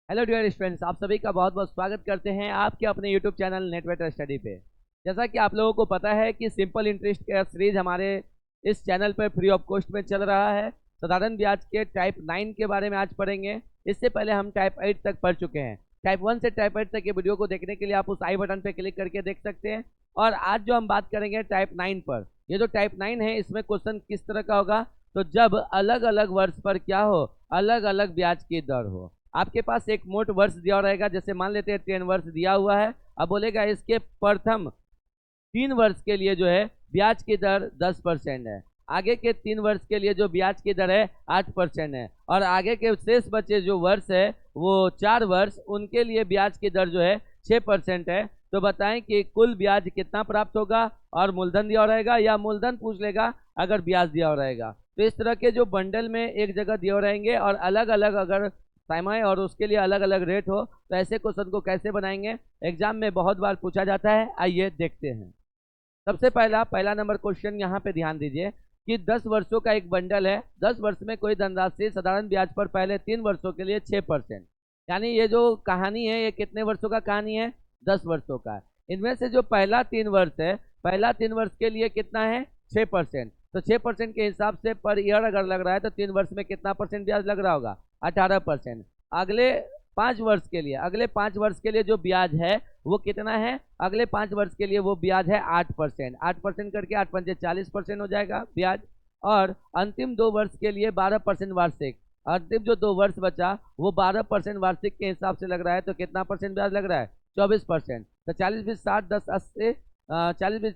Hello dear students, आप सभी का बहुत बहुत स्वागत करते हैं आपके अपने यूट्यूब चैनल नेटवेटर स्टडी पे। जैसा कि आप लोगों को पता है कि सिंपल इंटरेस्ट का सीरीज हमारे इस चैनल पर फ्री ऑफ कॉस्ट में चल रहा है। साधारण ब्याज के टाइप 9 के बारे में आज पढ़ेंगे। इससे पहले हम टाइप 8 तक पढ़ चुके हैं। टाइप 1 से टाइप 8 तक के वीडियो को देखने के लिए आप उस आई बटन पर क्लिक करके देख सकते हैं। और आज जो हम बात करेंगे टाइप 9 पर, ये जो टाइप 9 है इसमें क्वेश्चन किस तरह का होगा, तो जब अलग अलग वर्ष पर क्या हो, अलग अलग ब्याज की दर हो। आपके पास एक मोट वर्ष दिया रहेगा, जैसे मान लेते हैं 10 वर्ष दिया हुआ है। अब बोलेगा इसके प्रथम 3 वर्ष के लिए जो है ब्याज की दर 10% है, आगे के 3 वर्ष के लिए जो ब्याज की दर है 8% है, और आगे के शेष बचे जो वर्ष है वो 4 वर्ष, उनके लिए ब्याज की दर जो है 6% है। तो बताएं कि कुल ब्याज कितना प्राप्त होगा, और मूलधन दिया रहेगा या मूलधन पूछ लेगा अगर ब्याज दिया रहेगा। तो इस तरह के जो बंडल में एक जगह दिए रहेंगे और अलग अलग अगर समय और उसके लिए अलग अलग रेट हो, तो ऐसे क्वेश्चन को कैसे बनाएंगे, एग्जाम में बहुत बार पूछा जाता है। आइए देखते हैं। सबसे पहला नंबर क्वेश्चन यहाँ पे ध्यान दीजिए कि 10 वर्षों का एक बंडल है। 10 वर्ष में कोई धनराशि साधारण ब्याज पर पहले 3 वर्षों के लिए 6%, यानी ये जो कहानी है ये कितने वर्षों का कहानी है, 10 वर्षों का है। इनमें से जो पहला 3 वर्ष है, पहला 3 वर्ष के लिए कितना है, 6%। तो 6% के हिसाब से पर ईयर अगर लग रहा है तो 3 वर्ष में कितना परसेंट ब्याज लग रहा होगा, 18%। अगले 5 वर्ष के लिए, अगले 5 वर्ष के लिए जो ब्याज है वो कितना है, अगले 5 वर्ष के लिए वो ब्याज है 8%। 8% करके 8 पंजे 40% हो जाएगा ब्याज। और अंतिम 2 वर्ष के लिए 12% वार्षिक, अंतिम जो 2 वर्ष बचा वो 12% वार्षिक के हिसाब से लग रहा है। तो कितना परसेंट ब्याज लग रहा है, 24%। तो 40 20 60 10 80, 40 20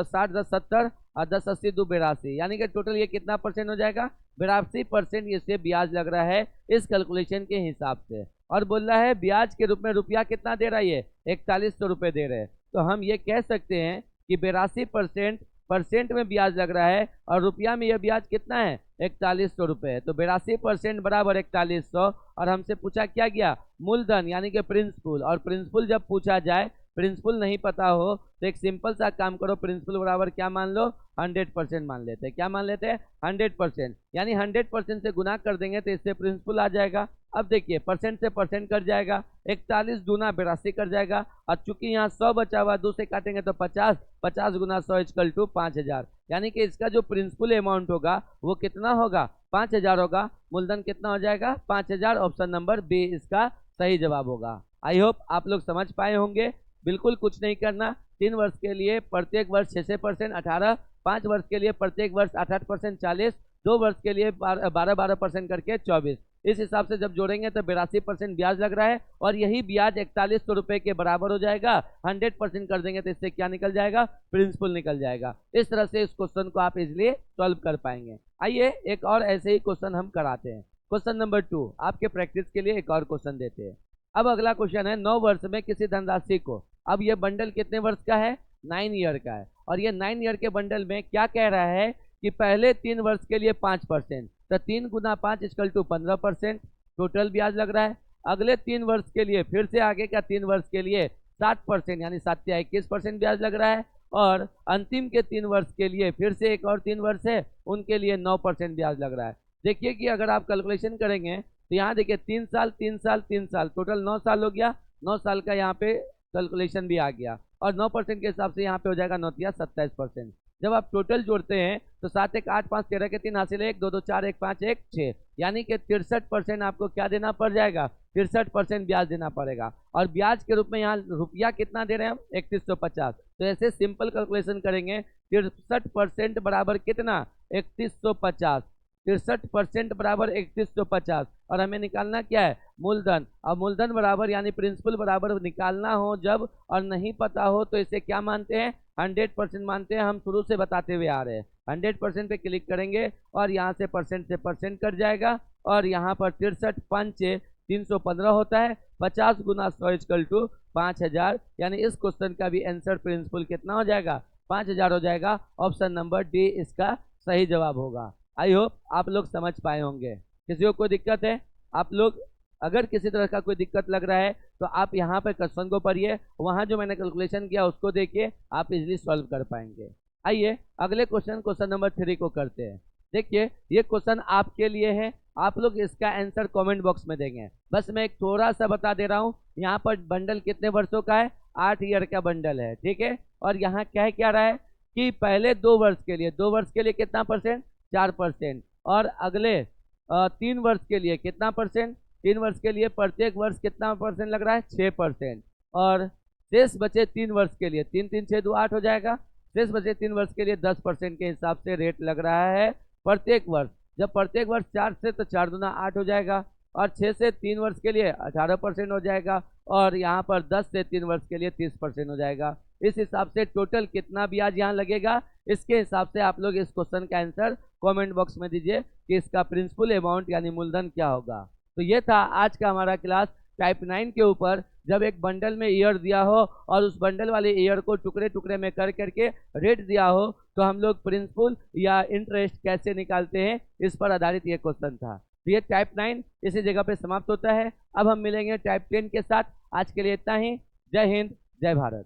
60 10 70 और 10 80 2 82, यानी कि टोटल ये कितना परसेंट हो जाएगा, 82% इससे ब्याज लग रहा है इस कैलकुलेशन के हिसाब से। और बोल रहा है ब्याज के रूप में रुपया कितना दे रहा है, ये 4100 रुपये दे रहे हैं। तो हम ये कह सकते हैं कि 82% में ब्याज लग रहा है और रुपया में यह ब्याज कितना है, 4100 रुपये है। तो 82% बराबर 4100। और हमसे पूछा क्या गया, मूलधन यानी कि प्रिंसिपल। और प्रिंसिपल जब पूछा जाए, प्रिंसिपल नहीं पता हो तो एक सिंपल सा काम करो, प्रिंसिपल बराबर क्या मान लो, 100% मान लेते हैं। क्या मान लेते हैं, 100%, यानी 100% से गुना कर देंगे तो इससे प्रिंसिपल आ जाएगा। अब देखिए परसेंट से परसेंट कट जाएगा, 41 दूना 82 कर जाएगा। और चूंकि यहाँ 100 बचा हुआ, 2 से काटेंगे तो 50, 50 गुना 100 इक्वल टू 5000, यानी कि इसका जो प्रिंसिपल अमाउंट होगा वो कितना होगा, 5000 होगा। मूलधन कितना हो जाएगा, 5000। ऑप्शन नंबर बी इसका सही जवाब होगा। आई होप आप लोग समझ पाए होंगे। बिल्कुल कुछ नहीं करना। 3 वर्ष के लिए प्रत्येक वर्ष 6% 18, 5 वर्ष के लिए प्रत्येक वर्ष 8% 40, 2 वर्ष के लिए 12% करके 24। इस हिसाब से जब जोड़ेंगे तो 82% ब्याज लग रहा है, और यही ब्याज 4100 रुपये के बराबर हो जाएगा। 100% कर देंगे तो इससे क्या निकल जाएगा, प्रिंसिपल निकल जाएगा। इस तरह से इस क्वेश्चन को आप इजिली सॉल्व कर पाएंगे। आइए एक और ऐसे ही क्वेश्चन हम कराते हैं। क्वेश्चन नंबर 2 आपके प्रैक्टिस के लिए एक और क्वेश्चन देते हैं। अब अगला क्वेश्चन है, 9 वर्ष में किसी धनराशि को, अब ये बंडल कितने वर्ष का है, 9 ईयर का है। और ये 9 ईयर के बंडल में क्या कह रहा है कि पहले 3 वर्ष के लिए 5%, तो 3 गुना 5 इक्वल टू 15% टोटल ब्याज लग रहा है। अगले 3 वर्ष के लिए फिर से आगे का 3 वर्ष के लिए 60%, यानी 7 या 21% ब्याज लग रहा है। और अंतिम के 3 वर्ष के लिए फिर से एक और 3 वर्ष है, उनके लिए 9% ब्याज लग रहा है। देखिए कि अगर आप कैलकुलेशन करेंगे तो यहाँ देखिए 3 साल 3 साल 3 साल, टोटल 9 साल हो गया। 9 साल का यहाँ पे कैलकुलेशन भी आ गया, और 9% के हिसाब से यहाँ पे हो जाएगा 9 या 27%। जब आप टोटल जोड़ते हैं तो 7 1 8 5 13 के 3 हासिल 1 2 2 4 1 5 1 6, यानी कि 63% आपको क्या देना पड़ जाएगा, 63% ब्याज देना पड़ेगा। और ब्याज के रूप में यहाँ रुपया कितना दे रहे हैं हम, 3150। तो ऐसे सिंपल कैलकुलेशन करेंगे, 63% बराबर कितना, 3150। 63% बराबर 3150। और हमें निकालना क्या है, मूलधन। और मूलधन बराबर यानी प्रिंसिपल बराबर निकालना हो जब, और नहीं पता हो तो इसे क्या मानते हैं, 100% मानते हैं। हम शुरू से बताते हुए आ रहे हैं। 100% पे क्लिक करेंगे और यहाँ से परसेंट कट जाएगा, और यहाँ पर 63 पंचे 315 होता है। 50 गुना 100 इक्वल टू 5000, यानी इस क्वेश्चन का भी आंसर प्रिंसिपल कितना हो जाएगा, 5000 हो जाएगा। ऑप्शन नंबर डी इसका सही जवाब होगा। आई होप आप लोग समझ पाए होंगे। किसी को कोई दिक्कत है, आप लोग अगर किसी तरह का कोई दिक्कत लग रहा है तो आप यहाँ पर क्वेश्चन को पढ़िए, वहाँ जो मैंने कैलकुलेशन किया उसको देखिए, आप इजीली सॉल्व कर पाएंगे। आइए अगले क्वेश्चन नंबर 3 को करते हैं। देखिए ये क्वेश्चन आपके लिए है, आप लोग इसका आंसर कमेंट बॉक्स में देंगे। बस मैं एक थोड़ा सा बता दे रहा हूँ, यहाँ पर बंडल कितने वर्षों का है, 8 ईयर का बंडल है, ठीक है। और यहाँ कह क्या रहा है कि पहले 2 वर्ष के लिए, 2 वर्ष के लिए कितना परसेंट, 4%, और अगले 3 वर्ष के लिए कितना परसेंट, 3 वर्ष के लिए प्रत्येक वर्ष कितना परसेंट लग रहा है, 6%। और शेष बचे 3 वर्ष के लिए, 3 3 6 2 8 हो जाएगा, शेष बचे 3 वर्ष के लिए 10% के हिसाब से रेट लग रहा है प्रत्येक वर्ष। जब प्रत्येक वर्ष 4 से तो 4 दूना 8 हो जाएगा, और 6 से 3 वर्ष के लिए 18% हो जाएगा, और यहाँ पर 10 से 3 वर्ष के लिए 30% हो जाएगा। इस हिसाब से टोटल कितना ब्याज यहाँ लगेगा, इसके हिसाब से आप लोग इस क्वेश्चन का आंसर कमेंट बॉक्स में दीजिए कि इसका प्रिंसिपल अमाउंट यानी मूलधन क्या होगा। तो ये था आज का हमारा क्लास टाइप 9 के ऊपर। जब एक बंडल में ईयर दिया हो और उस बंडल वाले ईयर को टुकड़े टुकड़े में कर करके रेट दिया हो, तो हम लोग प्रिंसिपल या इंटरेस्ट कैसे निकालते हैं, इस पर आधारित ये क्वेश्चन था। तो ये टाइप 9 इसी जगह पे समाप्त होता है। अब हम मिलेंगे टाइप 10 के साथ। आज के लिए इतना ही। जय हिंद, जय भारत।